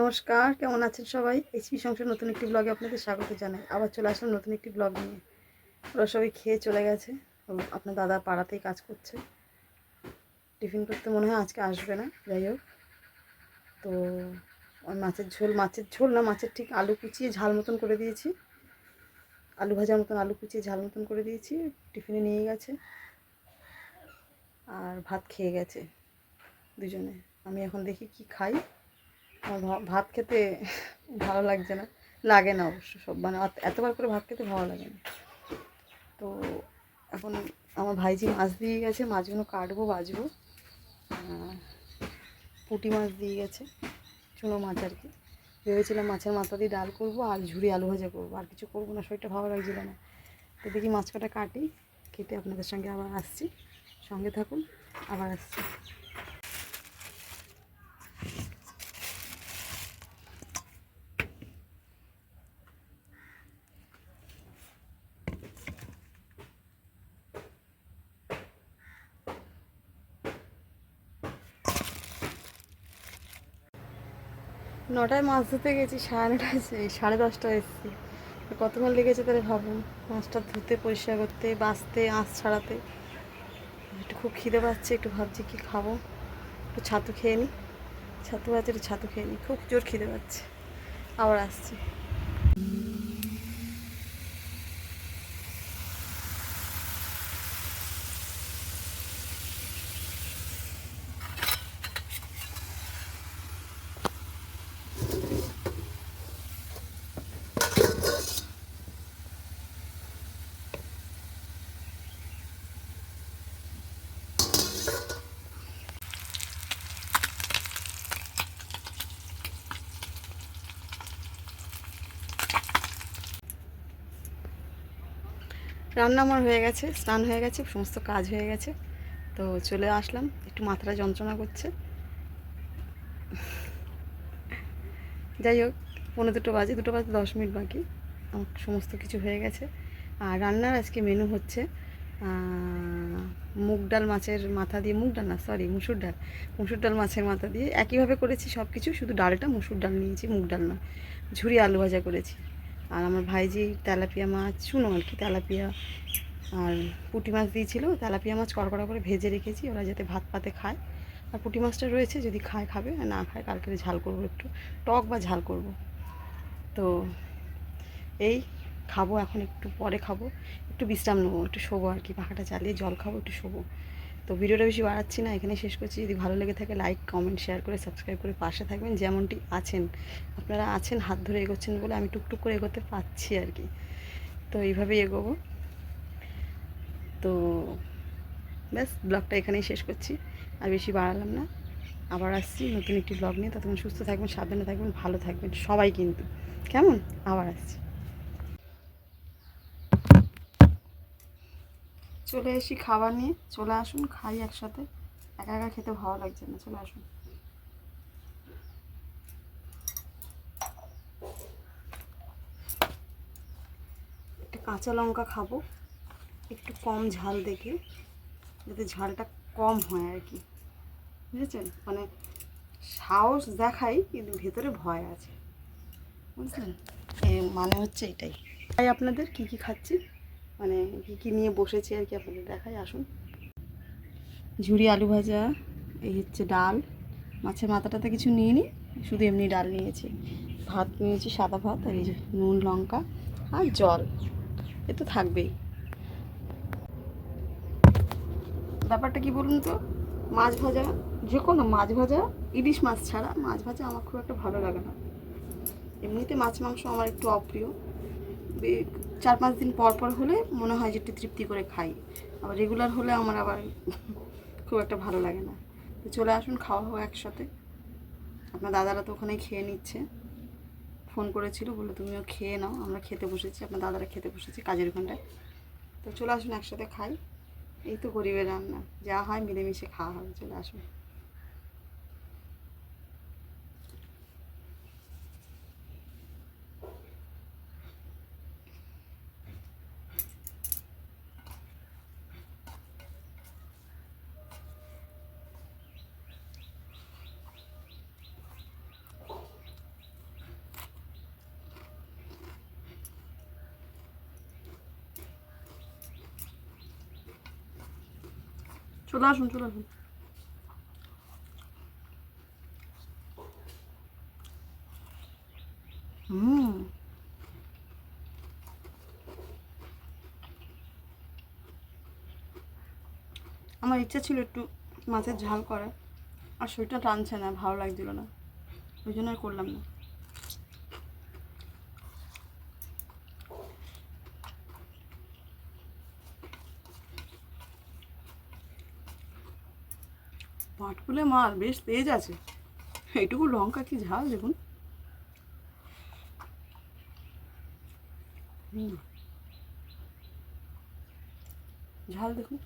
নমস্কার, কেমন আছেন সবাই? এইচপি সংসার নতুন একটি ব্লগে আপনাদের স্বাগত জানাই। আবার চলে আসলাম নতুন একটি ব্লগ নিয়ে। ওরা সবাই খেয়ে চলে গেছে। আপনার দাদা পাড়াতেই কাজ করছে। টিফিন করতে মনে হয় আজকে আসবে না, যাই হোক। তো মাছের ঝোল না, মাছের ঠিক আলু কুচিয়ে ঝাল মতন করে দিয়েছি। আলু ভাজার মতন আলু কুচিয়ে ঝাল মতন করে দিয়েছি, টিফিনে নিয়ে গেছে। আর ভাত খেয়ে গেছে দুজনে। আমি এখন দেখি কি খাই। আমার ভাত খেতে ভালো লাগছে না, লাগে না অবশ্য, সব মানে এতবার করে ভাত খেতে ভালো লাগে না। তো এখন আমার ভাইজি মাছ দিয়ে গেছে, মাছগুলো কাটবো বাজবো। পুঁটি মাছ দিয়ে গেছে, চুনো মাছ আর কি। ভেবেছিলাম মাছের মাথা দিয়ে ডাল করবো আর ঝুরি আলু ভাজা করবো, আর কিছু করবো না, শরীরটা ভালো লাগছিল না। তো দেখি মাছ কাটা কাটি, কেটে আপনাদের সঙ্গে আবার আসছি। সঙ্গে থাকুন, আবার আসছি। নটায় মাছ ধরতে গেছি, 9:30 এসেছি। কতক্ষণ লেগেছে তাহলে ভাবুন, মাছটা ধুতে, পরিষ্কার করতে, বাছতে, আঁশ ছাড়াতে। একটু খুব খিদে পাচ্ছে, একটু ভাবছি কি খাবো। একটু ছাতু খেয়ে নিই, ছাতু আছে, একটু ছাতু খেয়ে নিই, খুব জোর খিদে পাচ্ছে। আবার আসছি। রান্না আমার হয়ে গেছে, স্নান হয়ে গেছে, সমস্ত কাজ হয়ে গেছে। তো চলে আসলাম, একটু মাথাটা যন্ত্রণা করছে। যাই হোক, 2:45 বাজে, 10 মিনিট বাকি। আমার সমস্ত কিছু হয়ে গেছে। আর রান্নার আজকে মেনু হচ্ছে মুগ ডাল মাছের মাথা দিয়ে, মুগ ডাল না সরি মুসুর ডাল মাছের মাথা দিয়ে একইভাবে করেছি সব কিছু, শুধু ডালটা মুসুর ডাল নিয়েছি, মুগ ডাল না। ঝুরি আলু ভাজা করেছি। আর আমার ভাইজি তেলাপিয়া মাছ, শুনো আর কি, তেলাপিয়া আর পুঁটি মাছ দিয়েছিল। তেলাপিয়া মাছ কড়কড়া করে ভেজে রেখেছি, ওরা যাতে ভাত পাতে খায়। আর পুঁটি মাছটা রয়েছে, যদি খায় খাবে, আর না খায় কালকে ঝাল করবো, একটু টক বা ঝাল করব। তো এই খাবো, এখন একটু পরে খাবো, একটু বিশ্রাম নেবো, একটু শোবো আর কি, পাখাটা চালিয়ে জল খাবো, একটু শোবো। তো ভিডিওটা বেশি বাড়াচ্ছি না, এখানে শেষ করছি। যদি ভালো লেগে থাকে লাইক কমেন্ট শেয়ার করে সাবস্ক্রাইব করে পাশে থাকবেন, যেমনটি আছেন আপনারা আছেন, হাত ধরে এগোচ্ছেন বলে আমি টুকটুক করে এগোতে পারছি আর কি। তো এইভাবেই এগোবো। তো ব্যাস, ব্লগটা এখানেই শেষ করছি, আর বেশি বাড়ালাম না। আবার আসছি নতুন একটি ব্লগ নিয়ে। ততক্ষণ সুস্থ থাকবেন, সাবধানে থাকবেন, ভালো থাকবেন সবাই কিন্তু, কেমন? আবার আসছি। চলে এসি খাবার নিয়ে, চলে আসুন, খাই একসাথে। একা একা খেতে ভালো লাগছে না, চলে আসুন। একটা কাঁচা লঙ্কা খাবো, একটু কম ঝাল দেখে, যাতে ঝালটা কম হয় আর কি, বুঝেছেন? মানে সাহস দেখাই, কিন্তু ভেতরে ভয় আছে, বুঝলেন? মানে হচ্ছে এটাই। তাই আপনাদের কি কি খাচ্ছি, মানে কী কী নিয়ে বসেছি আর কি, আপনাদের দেখাই, আসুন। ঝুরি আলু ভাজা, এই হচ্ছে ডাল, মাছের মাথাটাতে কিছু নিয়ে নিই, শুধু এমনি ডাল নিয়েছি। ভাত নিয়েছি, সাদা ভাত, আর এই যে নুন লঙ্কা আর জল, এ তো থাকবেই। ব্যাপারটা কি বলুন তো, মাছ ভাজা, যে কোনো মাছ ভাজা, ইলিশ মাছ ছাড়া মাছ ভাজা আমার খুব একটা ভালো লাগে না। এমনিতে মাছ মাংস আমার একটু অপ্রিয়। 4-5 দিন পর পর হলে মনে হয় যে একটু তৃপ্তি করে খাই, আবার রেগুলার হলে আমার আবার খুব একটা ভালো লাগে না। তো চলে আসুন, খাওয়া হোক একসাথে। আপনার দাদারা তো ওখানেই খেয়ে নিচ্ছে, ফোন করেছিল, বললো তুমিও খেয়ে নাও। আমরা খেতে বসেছি, আপনার দাদারা খেতে বসেছে কাজের ওখানটায়। তো চলে আসুন একসাথে খাই। এই তো গরিবের রান্না, যা হয় মিলেমিশে খাওয়া হবে, চলে আসুন। চলে আসুন, চলে আসুন। হুম। আমার ইচ্ছা ছিল একটু মাছের ঝাল করার, আর শরীরটা টানছে না, ভালো লাগছিল না, ওই জন্য আর করলাম না। পাটকুলে মাছ বেশ তেজ আছে, এইটুকু লঙ্কা কি ঝাল দেখুন। ঝাল দেখুন।